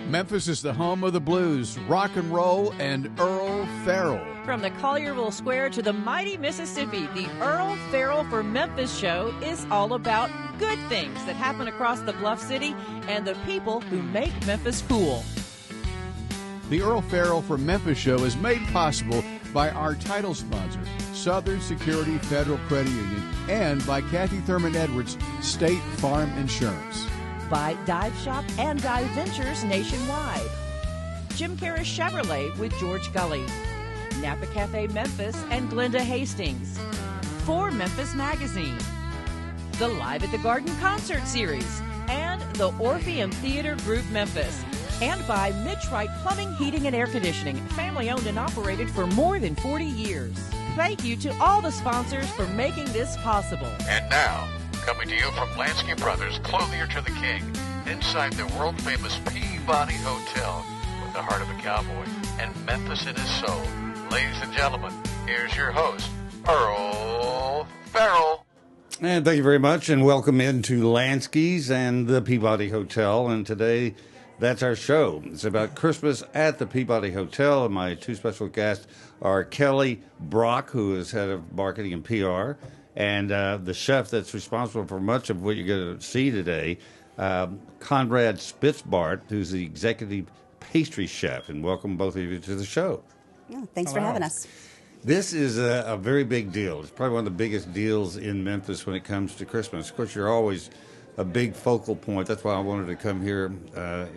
Memphis is the home of the blues, rock and roll, and Earle Farrell. From the Collierville Square to the mighty Mississippi, the Earle Farrell for Memphis show is all about good things that happen across the Bluff City and the people who make Memphis cool. The Earle Farrell for Memphis show is made possible by our title sponsor, Southern Security Federal Credit Union, and by Kathy Thurman Edwards, State Farm Insurance. By Dive Shop and Dive Ventures nationwide. Jim Karras Chevrolet with George Gully. Napa Cafe Memphis and Glenda Hastings. For Memphis Magazine. The Live at the Garden Concert Series. And the Orpheum Theater Group Memphis. And by Mitch Wright Plumbing, Heating, and Air Conditioning, family owned and operated for more than 40 years. Thank you to all the sponsors for making this possible. And now, coming to you from Lansky Brothers, Clothier to the King, inside the world-famous Peabody Hotel, with the heart of a cowboy and Memphis in his soul. Ladies and gentlemen, here's your host, Earle Farrell. And thank you very much, and welcome into Lansky's and the Peabody Hotel. And today, that's our show. It's about Christmas at the Peabody Hotel, and my two special guests are Kelly Brock, who is head of marketing and PR, and the chef that's responsible for much of what you're going to see today, Konrad Spitzbart, who's the Executive Pastry Chef. And welcome both of you to the show. Yeah, thanks for having us. This is a very big deal. It's probably one of the biggest deals in Memphis when it comes to Christmas. Of course, you're always a big focal point. That's why I wanted to come here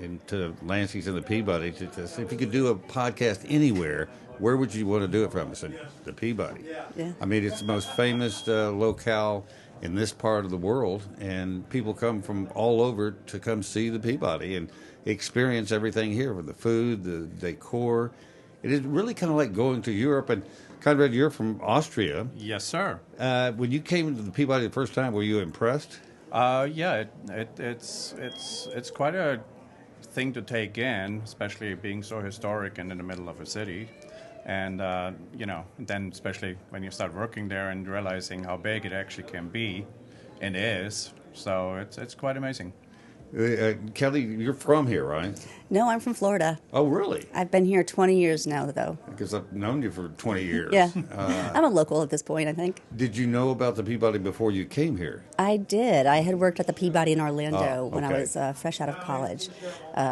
into Lansky's and the Peabody to see if you could do a podcast anywhere. Where would you want to do it from? I said, the Peabody. Yeah. I mean, it's the most famous locale in this part of the world, and people come from all over to come see the Peabody and experience everything here, from the food, the decor. It is really kind of like going to Europe. And Konrad, you're from Austria. Yes, sir. When you came into the Peabody the first time, were you impressed? Yeah, it's quite a thing to take in, especially being so historic and in the middle of a city. And, then especially when you start working there and realizing how big it actually can be and is. So it's quite amazing. Kelly, you're from here, right? No, I'm from Florida. Oh, really? I've been here 20 years now, though. Because I've known you for 20 years. Yeah. I'm a local at this point, I think. Did you know about the Peabody before you came here? I did. I had worked at the Peabody in Orlando Oh, when I okay. was fresh out of college.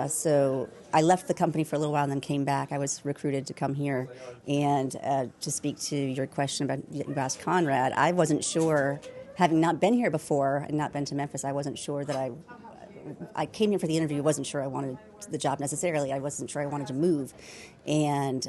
So I left the company for a little while and then came back. I was recruited to come here. And to speak to your question about, you asked Konrad, I wasn't sure, having not been here before and not been to Memphis, I wasn't sure that I came here for the interview, wasn't sure I wanted the job necessarily. I wasn't sure I wanted to move. And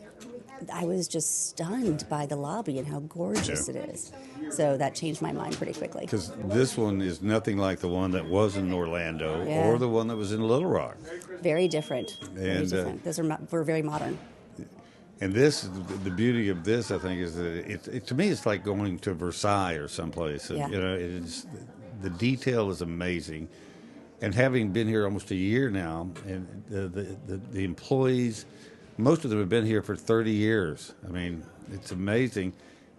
I was just stunned by the lobby and how gorgeous it is. So that changed my mind pretty quickly. Because this one is nothing like the one that was in Orlando or the one that was in Little Rock. Very different. Very And, different. Those were very modern. And this, the beauty of this, I think, is that to me, it's like going to Versailles or someplace. Yeah. You know, the detail is amazing. And having been here almost a year now, and the employees, most of them have been here for 30 years. I mean, it's amazing.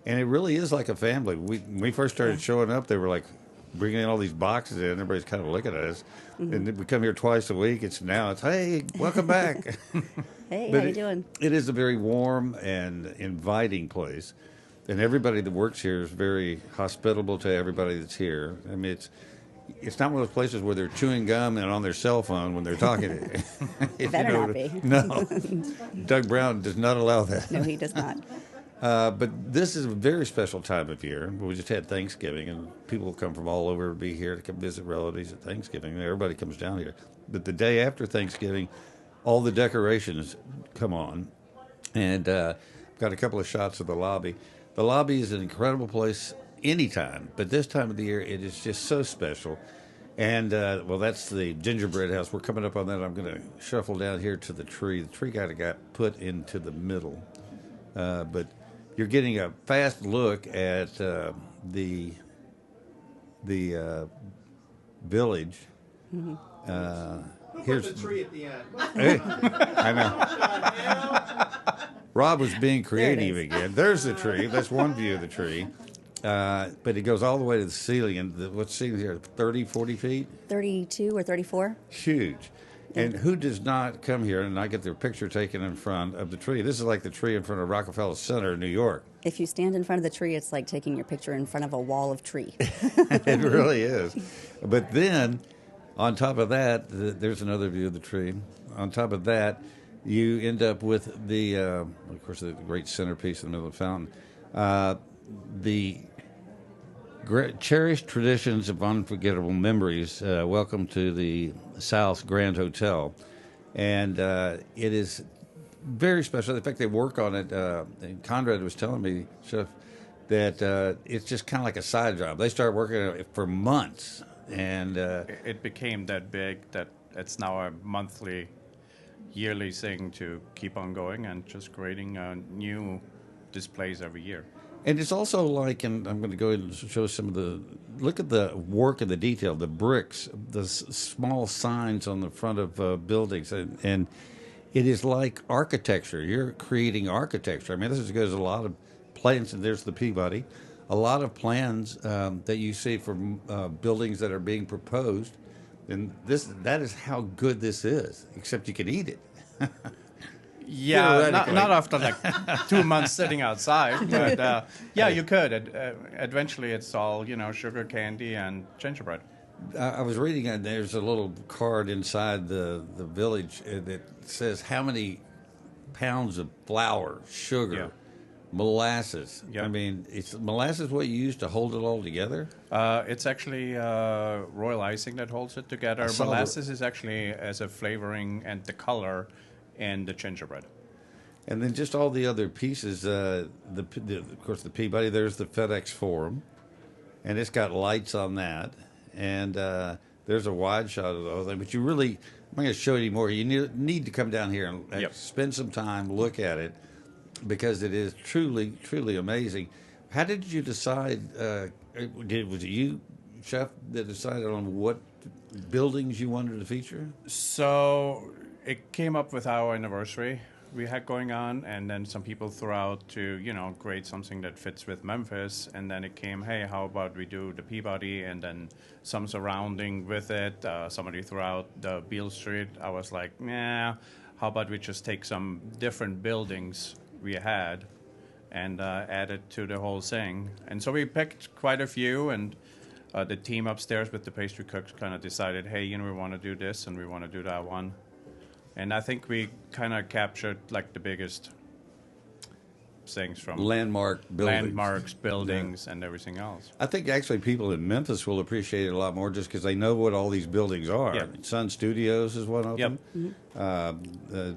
And it really is like a family. When we first started showing up, they were like bringing in all these boxes in. Everybody's kind of looking at us. Mm-hmm. And we come here twice a week. It's hey, welcome back. Hey, But how you doing? It is a very warm and inviting place. And everybody that works here is very hospitable to everybody that's here. I mean, it's not one of those places where they're chewing gum and on their cell phone when they're talking to you. Better not be. No. Doug Brown does not allow that. No, he does not. But this is a very special time of year. We just had Thanksgiving, and people come from all over to be here to come visit relatives at Thanksgiving. Everybody comes down here. But the day after Thanksgiving, all the decorations come on. And got a couple of shots of the lobby. The lobby is an incredible place anytime, but this time of the year it is just so special. And that's the gingerbread house. We're coming up on that. I'm going to shuffle down here to the tree. The tree kind of got put into the middle, but you're getting a fast look at the village. Mm-hmm. Here's the tree at the end. Hey, I know. Rob was being creative again. There's the tree. That's one view of the tree. But it goes all the way to the ceiling. And what's seen here, 30, 40 feet? 32 or 34. Huge. And who does not come here and not get their picture taken in front of the tree? This is like the tree in front of Rockefeller Center in New York. If you stand in front of the tree, it's like taking your picture in front of a wall of tree. It really is. But then, on top of that, there's another view of the tree. On top of that, you end up with the, of course, the great centerpiece in the middle of the fountain, the cherished traditions of unforgettable memories. Welcome to the South Grand Hotel. And it is very special. In fact, they work on it. And Konrad was telling me, Chef, that it's just kind of like a side job. They start working on it for months. And it became that big that it's now a monthly, yearly thing to keep on going and just creating new displays every year. And it's also like, and I'm going to go ahead and show some of the, look at the work and the detail, the bricks, the small signs on the front of buildings. And it is like architecture. You're creating architecture. I mean, this is because a lot of plans, and there's the Peabody, a lot of plans that you see for buildings that are being proposed. And that is how good this is, except you can eat it. Yeah, not after like 2 months sitting outside, but yeah, you could. Eventually, it's all sugar candy and gingerbread. I was reading, and there's a little card inside the village that says how many pounds of flour, sugar, molasses. Yep. I mean, is molasses what you use to hold it all together? It's actually royal icing that holds it together. Molasses is actually as a flavoring and the color. And the gingerbread. And then just all the other pieces, of course, the Peabody, there's the FedEx Forum, and it's got lights on that. And there's a wide shot of the whole thing. But I'm not going to show you more. You need to come down here and spend some time, look at it, because it is truly, truly amazing. How did you decide, was it you, Chef, that decided on what buildings you wanted to feature? So it came up with our anniversary we had going on, and then some people threw out to, create something that fits with Memphis, and then it came, hey, how about we do the Peabody, and then some surrounding with it. Somebody threw out the Beale Street. I was like, nah, how about we just take some different buildings we had and add it to the whole thing. And so we picked quite a few, and the team upstairs with the pastry cooks kind of decided, hey, we want to do this and we want to do that one. And I think we kind of captured like the biggest things from landmarks, buildings, and everything else. I think actually people in Memphis will appreciate it a lot more just because they know what all these buildings are. Yep. Sun Studios is one of them. Mm-hmm.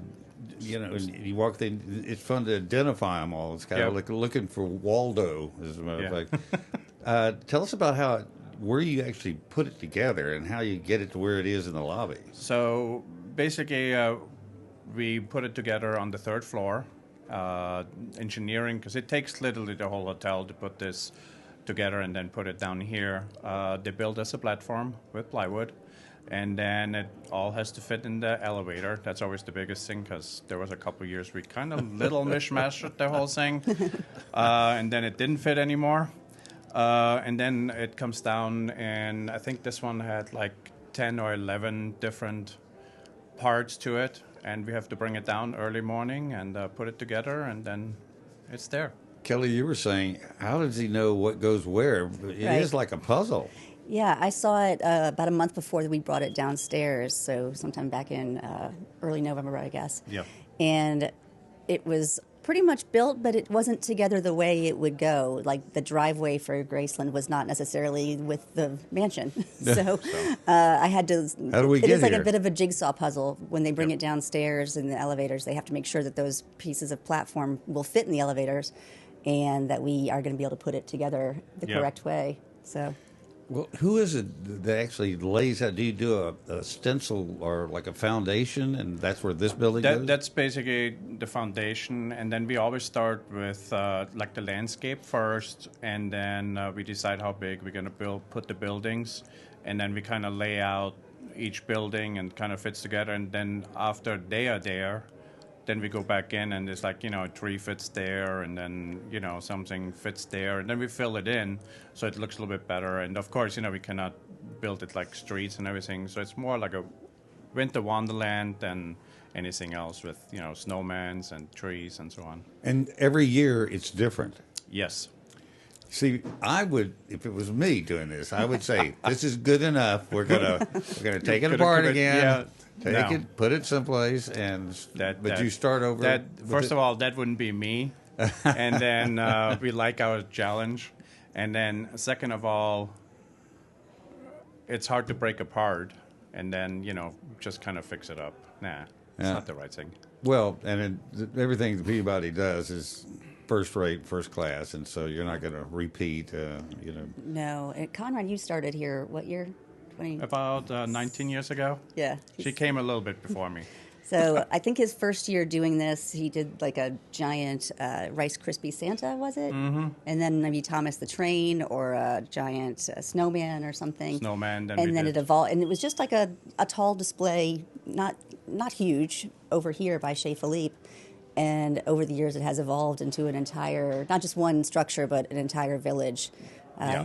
You walk in, it's fun to identify them all. It's kind of like looking for Waldo, as a matter of fact. Tell us about where you actually put it together and how you get it to where it is in the lobby. So basically, we put it together on the third floor. Engineering, because it takes literally the whole hotel to put this together and then put it down here. They built us a platform with plywood, and then it all has to fit in the elevator. That's always the biggest thing, because there was a couple years we kind of little mishmashed the whole thing, and then it didn't fit anymore. And then it comes down, and I think this one had like 10 or 11 different parts to it, and we have to bring it down early morning and put it together, and then it's there. Kelly, you were saying, how does he know what goes where? It is like a puzzle. Yeah, I saw it about a month before we brought it downstairs, so sometime back in early November, I guess. Yeah. And it was pretty much built, but it wasn't together the way it would go. Like the driveway for Graceland was not necessarily with the mansion. So I had to... How do we get It is like here? a bit of a jigsaw puzzle. When they bring it downstairs in the elevators, they have to make sure that those pieces of platform will fit in the elevators and that we are going to be able to put it together the correct way. So... Well, who is it that actually lays out? Do you do a stencil or like a foundation, and that's where this building goes? That's basically the foundation, and then we always start with like the landscape first, and then we decide how big we're going to put the buildings, and then we kind of lay out each building and kind of fits together, and then after they are there, then we go back in, and it's like, a tree fits there, and then, something fits there, and then we fill it in so it looks a little bit better. And of course, we cannot build it like streets and everything, so it's more like a winter wonderland than anything else with, snowmans and trees and so on. And every year it's different. Yes. See, I would, if it was me doing this, I would say, this is good enough. We're gonna take it apart again. Take it, put it someplace, and you start over. First of all, that wouldn't be me. And then we like our challenge. And then second of all, it's hard to break apart and then, just kind of fix it up. Nah, it's not the right thing. Well, and everything that Peabody does is first rate, first class, and so you're not going to repeat, No. Conrad, you started here, what year? 20? About 19 years ago. Yeah. She came a little bit before me. So I think his first year doing this, he did like a giant Rice Krispie Santa, was it? Mm-hmm. And then maybe Thomas the Train or a giant snowman or something. Snowman. Then it evolved. And it was just like a tall display, not huge, over here by Chez Philippe. And over the years, it has evolved into an entire, not just one structure, but an entire village.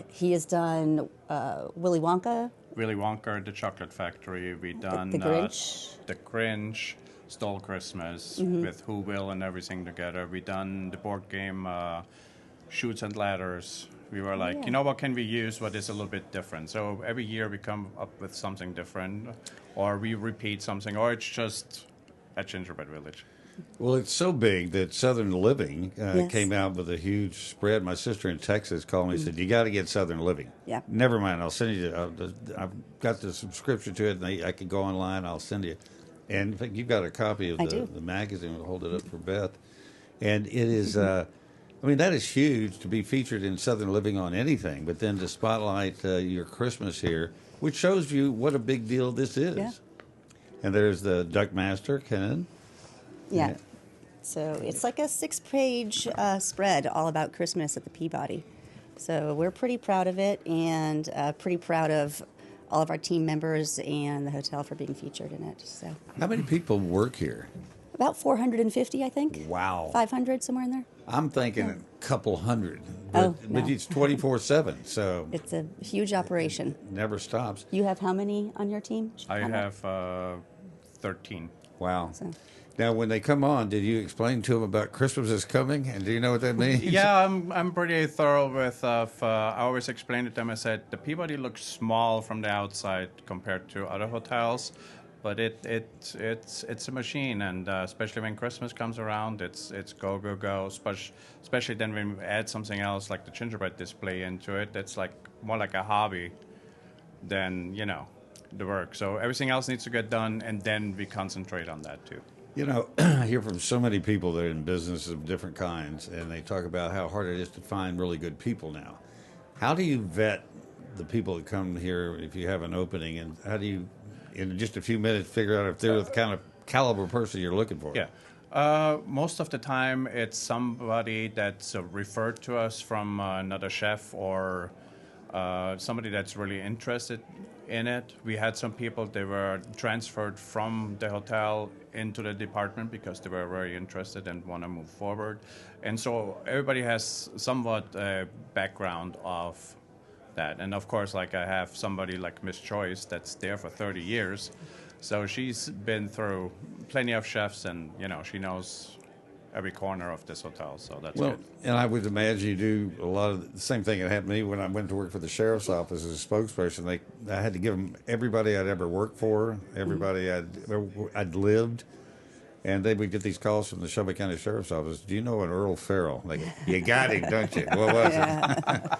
He has done Willy Wonka. Willy Wonka, The Chocolate Factory. We've done The Grinch. The Grinch, Stole Christmas with Who Will and everything together. We've done the board game Chutes and Ladders. We were like, what can we use what is a little bit different? So every year we come up with something different, or we repeat something, or it's just a gingerbread village. Well, it's so big that Southern Living came out with a huge spread. My sister in Texas called me and said, you got to get Southern Living. Yeah. Never mind, I'll send you. I've got the subscription to it, and I can go online. I'll send you. And in fact, you've got a copy of the magazine. We'll hold it up for Beth. And it is, that is huge to be featured in Southern Living on anything, but then to spotlight your Christmas here, which shows you what a big deal this is. Yeah. And there's the Duck Master, Ken. Yeah. So it's like a 6-page spread all about Christmas at the Peabody. So we're pretty proud of it and pretty proud of all of our team members and the hotel for being featured in it. So how many people work here? About 450, I think. Wow. 500, somewhere in there. I'm thinking a couple hundred. No. But it's 24/7, so it's a huge operation. Never stops. You have how many on your team? I have 13. Wow. So. Now, when they come on, did you explain to them about Christmas is coming, and do you know what that means? Yeah, I'm pretty thorough with. I always explained it to them. I said the Peabody looks small from the outside compared to other hotels, but it's a machine, and especially when Christmas comes around, it's go go go. Especially then when we add something else like the gingerbread display into it, it's like more like a hobby than the work. So everything else needs to get done, and then we concentrate on that too. I hear from so many people that are in business of different kinds, and they talk about how hard it is to find really good people now. How do you vet the people that come here if you have an opening, and how do you, in just a few minutes, figure out if they're the kind of caliber person you're looking for? Yeah. Most of the time, it's somebody that's referred to us from another chef or somebody that's really interested in it. We had some people, they were transferred from the hotel into the department because they were very interested and want to move forward. And so everybody has somewhat a background of that. And of course, like I have somebody like Miss Choice that's there for 30 years. So she's been through plenty of chefs and, she knows every corner of this hotel, so that's good. And I would imagine you do a lot of the same thing that happened to me when I went to work for the sheriff's office as a spokesperson. I had to give them everybody I'd ever worked for, everybody I'd lived, and they would get these calls from the Shelby County Sheriff's Office. Do you know an Earle Farrell? Like, you got him, don't you? What was it?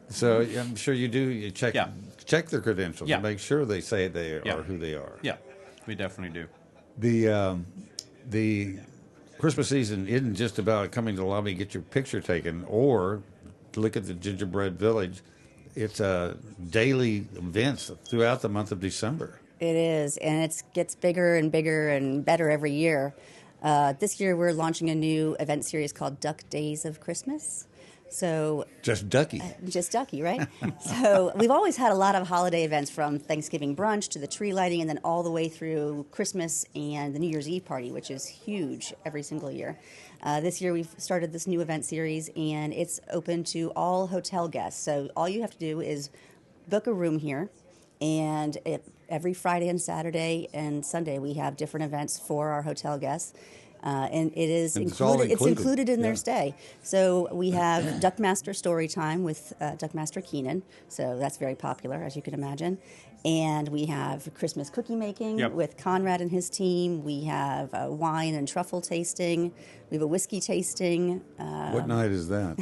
So I'm sure you do. You check their credentials and make sure they say they are who they are. Yeah, we definitely do. The Christmas season isn't just about coming to the lobby and get your picture taken or look at the Gingerbread Village. It's daily events throughout the month of December. It is, and it gets bigger and bigger and better every year. This year we're launching a new event series called Duck Days of Christmas. So just Ducky. Just Ducky, right? So we've always had a lot of holiday events from Thanksgiving brunch to the tree lighting and then all the way through Christmas and the New Year's Eve party, which is huge every single year. This year we've started this new event series, and it's open to all hotel guests. So all you have to do is book a room here, And every Friday and Saturday and Sunday, we have different events for our hotel guests. And it is And it's all included. It's included in Yeah. their stay. So we have Duckmaster story time with Duckmaster Keenan. So that's very popular, as you can imagine. And we have Christmas cookie making with Konrad and his team. We have wine and truffle tasting. We have a whiskey tasting. What night is that?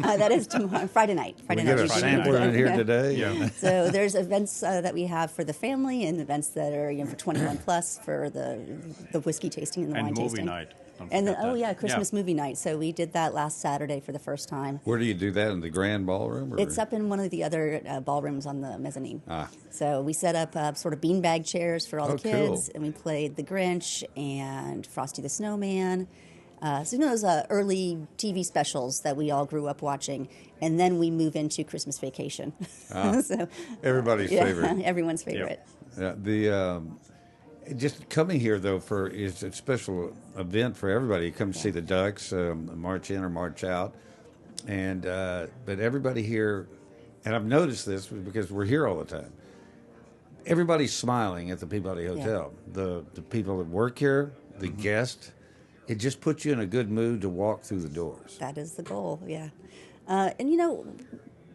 That is tomorrow, Friday night. Friday We night. get a sampler in here today. Yeah. So there's events that we have for the family and events that are for 21 plus for the whiskey tasting and the wine And movie tasting. night. Don't And then, forget that. Christmas movie night. So we did that last Saturday for the first time. Where do you do that, in the grand ballroom? Or? It's up in one of the other ballrooms on the mezzanine. So we set up sort of beanbag chairs for all the kids, cool. and we played The Grinch and Frosty the Snowman. So those early TV specials that we all grew up watching, and then we move into Christmas Vacation. So Everybody's favorite. Everyone's favorite. Yeah, just coming here though is a special event for everybody. You come to see the Ducks, march in or march out, and but everybody here, and I've noticed this because we're here all the time. Everybody's smiling at the Peabody Hotel. The people that work here, the guests. It just puts you in a good mood to walk through the doors. That is the goal, yeah. And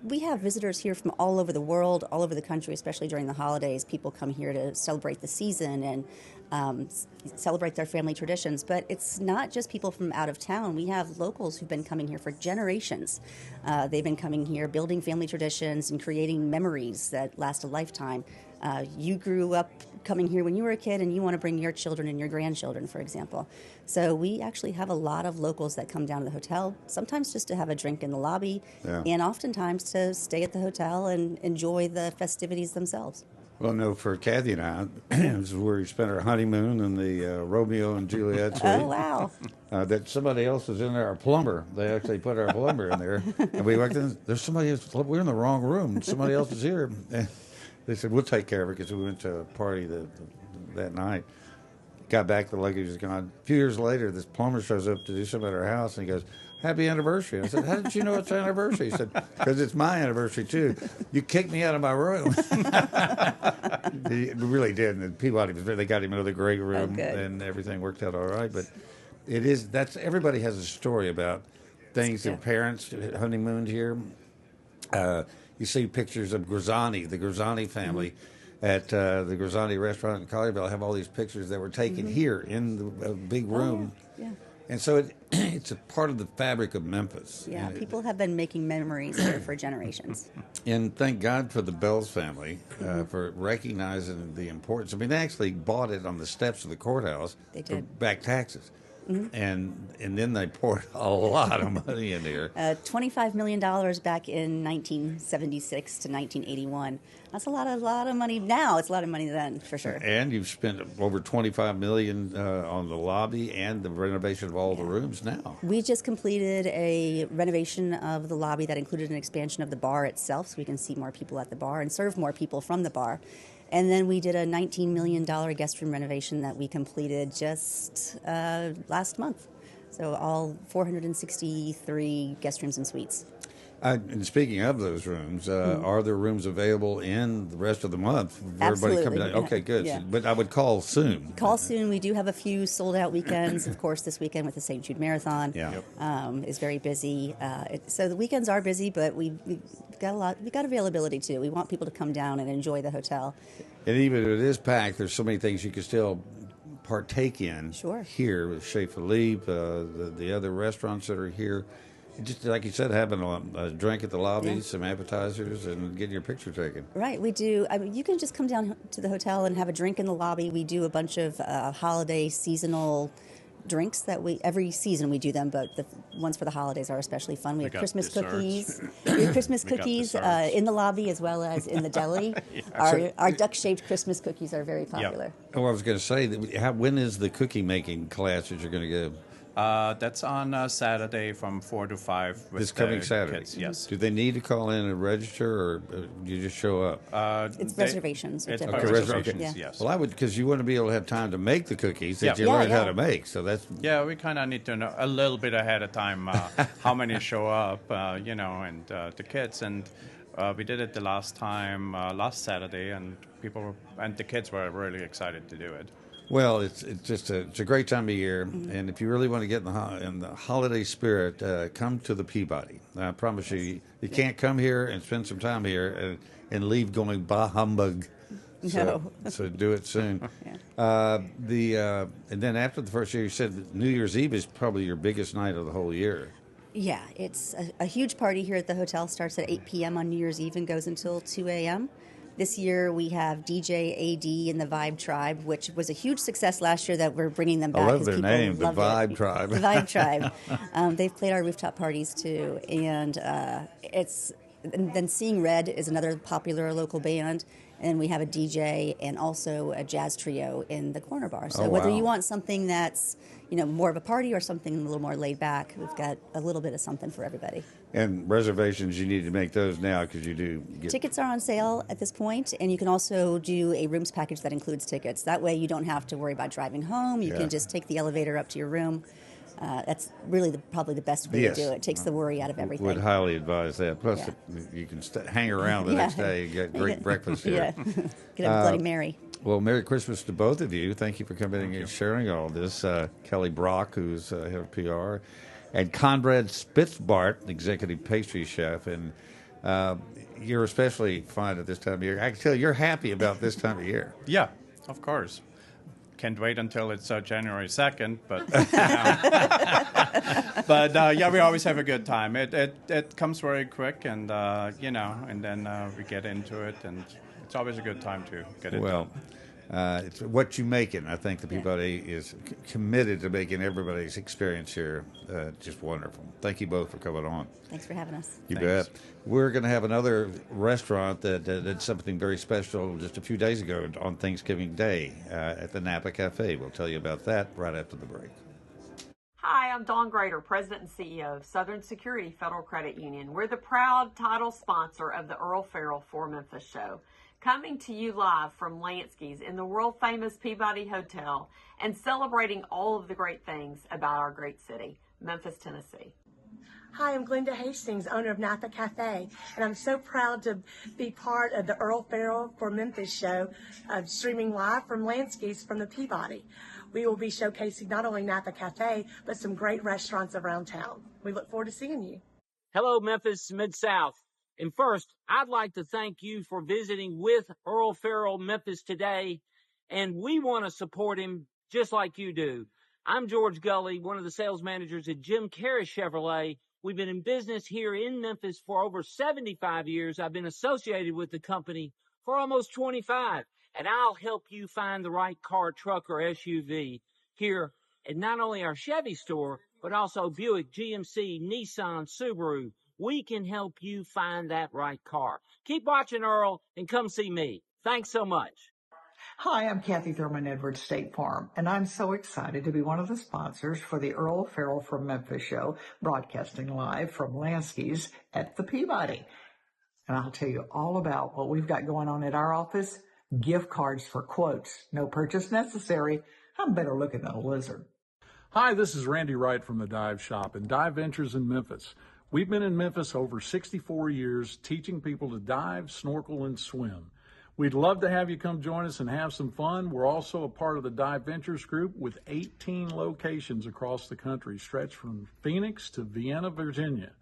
we have visitors here from all over the world, all over the country, especially during the holidays. People come here to celebrate the season and celebrate their family traditions. But it's not just people from out of town. We have locals who've been coming here for generations. They've been coming here, building family traditions and creating memories that last a lifetime. You grew up coming here when you were a kid, and you want to bring your children and your grandchildren, for example. So we actually have a lot of locals that come down to the hotel, sometimes just to have a drink in the lobby, and oftentimes to stay at the hotel and enjoy the festivities themselves. Well, no, for Kathy and I, this is where we spent our honeymoon in the Romeo and Juliet suite. Oh, wow. That somebody else was in there, our plumber. They actually put our plumber in there. And we walked in, there's somebody else, we're in the wrong room. Somebody else is here. And they said, we'll take care of it, because we went to a party that night. Got back, the luggage was gone. A few years later, this plumber shows up to do something at our house, and he goes, happy anniversary. I said, how did you know it's anniversary? He said, because it's my anniversary, too. You kicked me out of my room. He really did. And Peabody they got him another great room, and everything worked out all right. But everybody has a story about things. Their parents honeymooned here. You see pictures of Grisani, the Grisani family, at the Grisani restaurant in Collierville. Have all these pictures that were taken here in the big room. Yeah. And so it's a part of the fabric of Memphis. Yeah, And people have been making memories here for generations. And thank God for the Bells family for recognizing the importance. I mean, they actually bought it on the steps of the courthouse They for did. back taxes. And then they poured a lot of money in here. $25 million back in 1976 to 1981. That's a lot of money now. It's a lot of money then, for sure. And you've spent over $25 million on the lobby and the renovation of all the rooms now. We just completed a renovation of the lobby that included an expansion of the bar itself, so we can see more people at the bar and serve more people from the bar. And then we did a $19 million guest room renovation that we completed just last month. So all 463 guest rooms and suites. And speaking of those rooms, are there rooms available in the rest of the month? For Absolutely. Everybody coming down? Okay, good. Yeah. But I would call soon. Call soon. We do have a few sold-out weekends. Of course, this weekend with the St. Jude Marathon is very busy. So the weekends are busy, but we've got a lot. We've got availability too. We want people to come down and enjoy the hotel. And even if it is packed, there's so many things you can still partake in here with Chez Philippe, the other restaurants that are here. Just like you said, having a drink at the lobby, some appetizers, and getting your picture taken. Right, we do. I mean, you can just come down to the hotel and have a drink in the lobby. We do a bunch of holiday seasonal drinks that every season we do them, but the ones for the holidays are especially fun. We have Christmas cookies. We have Christmas cookies in the lobby as well as in the deli. Our duck-shaped Christmas cookies are very popular. Oh, I was going to say, when is the cookie making class that you're going to give? That's on Saturday from 4 to 5. With This coming Saturday? Kids, yes. Do they need to call in and register, or do you just show up? It's reservations. It's reservations, yes. Well, I would, because you want to be able to have time to make the cookies that you learned how to make. So that's we kind of need to know a little bit ahead of time how many show up, and the kids. And We did it the last time, last Saturday, and the kids were really excited to do it. Well, it's a great time of year, and if you really want to get in the holiday spirit, come to the Peabody. I promise you, you can't come here and spend some time here and leave going bah humbug. No. So do it soon. Yeah. And then after the first year, you said that New Year's Eve is probably your biggest night of the whole year. Yeah, it's a huge party here at the hotel. Starts at 8 p.m. on New Year's Eve and goes until 2 a.m. This year we have DJ AD and the Vibe Tribe, which was a huge success last year that we're bringing them back. I love their name, the Vibe Tribe. The Vibe Tribe. They've played our rooftop parties too. And then Seeing Red is another popular local band. And we have a DJ and also a jazz trio in the corner bar. So whether you want something that's, more of a party or something a little more laid back, we've got a little bit of something for everybody. And reservations, you need to make those now because you do get... Tickets are on sale at this point, and you can also do a rooms package that includes tickets. That way you don't have to worry about driving home. You can just take the elevator up to your room. That's really probably the best way to do it. It takes the worry out of everything. Would highly advise that. Plus, you can hang around the next day and get great breakfast here. Get a Bloody Mary. Well, Merry Christmas to both of you. Thank you for coming and sharing all this. Kelly Brock, who's head of PR, and Konrad Spitzbart, Executive Pastry Chef. And you're especially fine at this time of year. I can tell you're happy about this time of year. Yeah, of course. Can't wait until it's January 2nd, but we always have a good time. It comes very quick, and and then we get into it, and it's always a good time to get into it. It's what you make it. I think the Peabody is committed to making everybody's experience here just wonderful. Thank you both for coming on. Thanks for having us. You bet. We're going to have another restaurant that did something very special just a few days ago on Thanksgiving Day at the Napa Cafe. We'll tell you about that right after the break. Hi, I'm Dawn Grader, President and CEO of Southern Security Federal Credit Union. We're the proud title sponsor of the Earle Farrell for Memphis show. Coming to you live from Lansky's in the world-famous Peabody Hotel and celebrating all of the great things about our great city, Memphis, Tennessee. Hi, I'm Glenda Hastings, owner of Napa Cafe, and I'm so proud to be part of the Earle Farrell for Memphis show, streaming live from Lansky's from the Peabody. We will be showcasing not only Napa Cafe, but some great restaurants around town. We look forward to seeing you. Hello, Memphis Mid-South. And first, I'd like to thank you for visiting with Earle Farrell Memphis today, and we want to support him just like you do. I'm George Gully, one of the sales managers at Jim Carrey Chevrolet. We've been in business here in Memphis for over 75 years. I've been associated with the company for almost 25, and I'll help you find the right car, truck, or SUV here at not only our Chevy store, but also Buick, GMC, Nissan, Subaru. We can help you find that right car. Keep watching Earl and come see me. Thanks so much. Hi, I'm Kathy Thurman Edwards, State Farm, and I'm so excited to be one of the sponsors for the Earle Farrell from Memphis show, broadcasting live from Lansky's at the Peabody. And I'll tell you all about what we've got going on at our office. Gift cards for quotes. No purchase necessary. I'm better looking than a lizard. Hi, this is Randy Wright from the Dive Shop and Dive Ventures in Memphis. We've been in Memphis over 64 years teaching people to dive, snorkel, and swim. We'd love to have you come join us and have some fun. We're also a part of the Dive Ventures group with 18 locations across the country, stretched from Phoenix to Vienna, Virginia.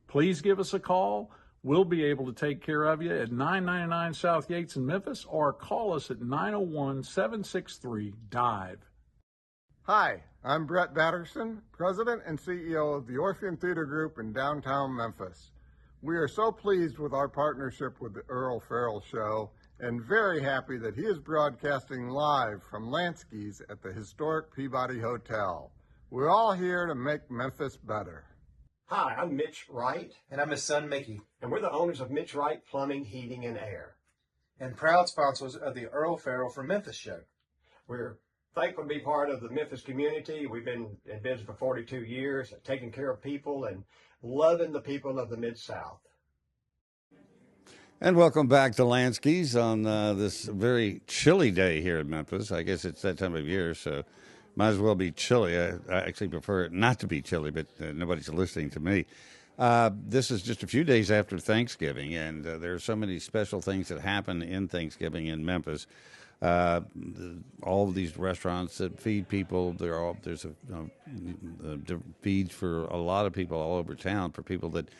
Please give us a call. We'll be able to take care of you at 999 South Yates in Memphis, or call us at 901-763-DIVE. Hi, I'm Brett Batterson, President and CEO of the Orpheum Theater Group in downtown Memphis. We are so pleased with our partnership with the Earle Farrell Show and very happy that he is broadcasting live from Lansky's at the historic Peabody Hotel. We're all here to make Memphis better. Hi, I'm Mitch Wright. And I'm his son, Mickey. And we're the owners of Mitch Wright Plumbing, Heating, and Air. And proud sponsors of the Earle Farrell from Memphis show. We're thankful to be part of the Memphis community. We've been in business for 42 years, taking care of people and loving the people of the Mid-South. And welcome back to Lansky's on this very chilly day here in Memphis. I guess it's that time of year, so might as well be chilly. I actually prefer it not to be chilly, but nobody's listening to me. This is just a few days after Thanksgiving, and there are so many special things that happen in Thanksgiving in Memphis. All of these restaurants that feed people, there's feeds for a lot of people all over town, for people that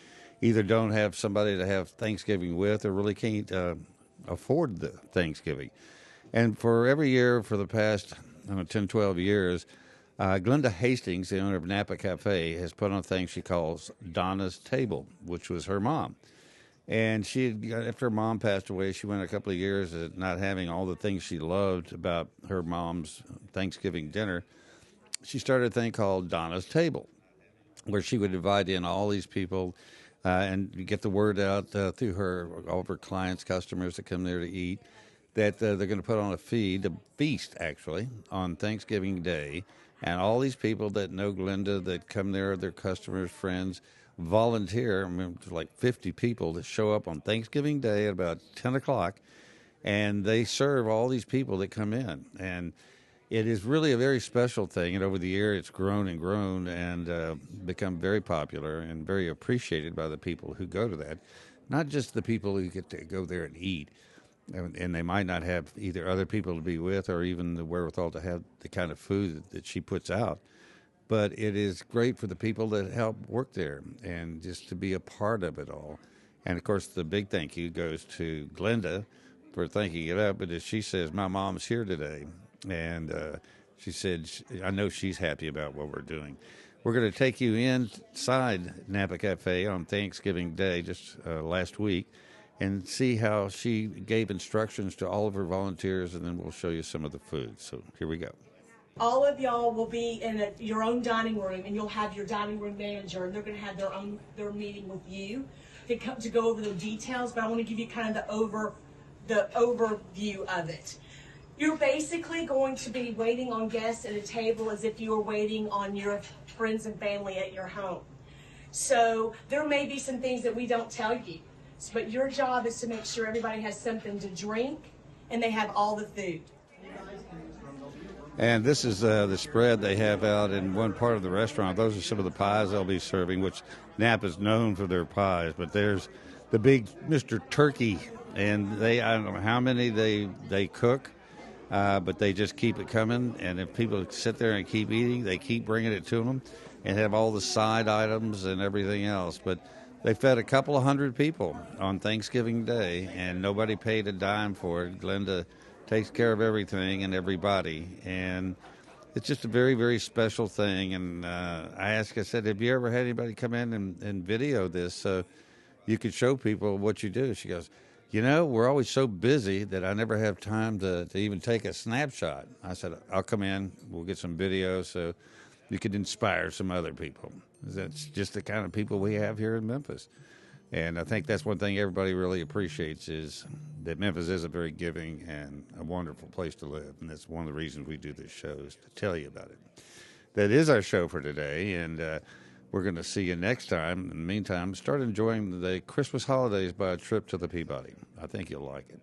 either don't have somebody to have Thanksgiving with or really can't afford the Thanksgiving. And for every year for the past 10, 12 years, Glenda Hastings, the owner of Napa Cafe, has put on a thing she calls Donna's Table, which was her mom. And after her mom passed away, she went a couple of years at not having all the things she loved about her mom's Thanksgiving dinner. She started a thing called Donna's Table, where she would invite in all these people and get the word out through all of her clients, customers that come there to eat, that they're going to put on a feast actually, on Thanksgiving Day. And all these people that know Glenda, that come there, their customers, friends, volunteer. I mean, there's like 50 people that show up on Thanksgiving Day at about 10 o'clock, and they serve all these people that come in. And it is really a very special thing. And over the year, it's grown and grown and become very popular and very appreciated by the people who go to that. Not just the people who get to go there and eat. And they might not have either other people to be with or even the wherewithal to have the kind of food that she puts out. But it is great for the people that help work there and just to be a part of it all. And, of course, the big thank you goes to Glenda for thinking it up. But as she says, my mom's here today. And she said, I know she's happy about what we're doing. We're going to take you inside Napa Cafe on Thanksgiving Day just last week and see how she gave instructions to all of her volunteers, and then we'll show you some of the food. So here we go. All of y'all will be in your own dining room, and you'll have your dining room manager, and they're going to have their meeting with you to go over the details. But I want to give you kind of the overview of it. You're basically going to be waiting on guests at a table as if you were waiting on your friends and family at your home. So there may be some things that we don't tell you, but your job is to make sure everybody has something to drink and they have all the food. And this is the spread they have out in one part of the restaurant. Those are some of the pies they'll be serving, which Napa's known for their pies. But there's the big Mr. Turkey, and I don't know how many they cook, but they just keep it coming. And if people sit there and keep eating, they keep bringing it to them and have all the side items and everything else. But they fed a couple of hundred people on Thanksgiving Day, and nobody paid a dime for it. Glenda takes care of everything and everybody, and it's just a very, very special thing. And I said, have you ever had anybody come in and video this so you could show people what you do? She goes, we're always so busy that I never have time to even take a snapshot. I said, I'll come in, we'll get some video so you could inspire some other people. That's just the kind of people we have here in Memphis. And I think that's one thing everybody really appreciates, is that Memphis is a very giving and a wonderful place to live. And that's one of the reasons we do this show, is to tell you about it. That is our show for today, and we're going to see you next time. In the meantime, start enjoying the Christmas holidays by a trip to the Peabody. I think you'll like it.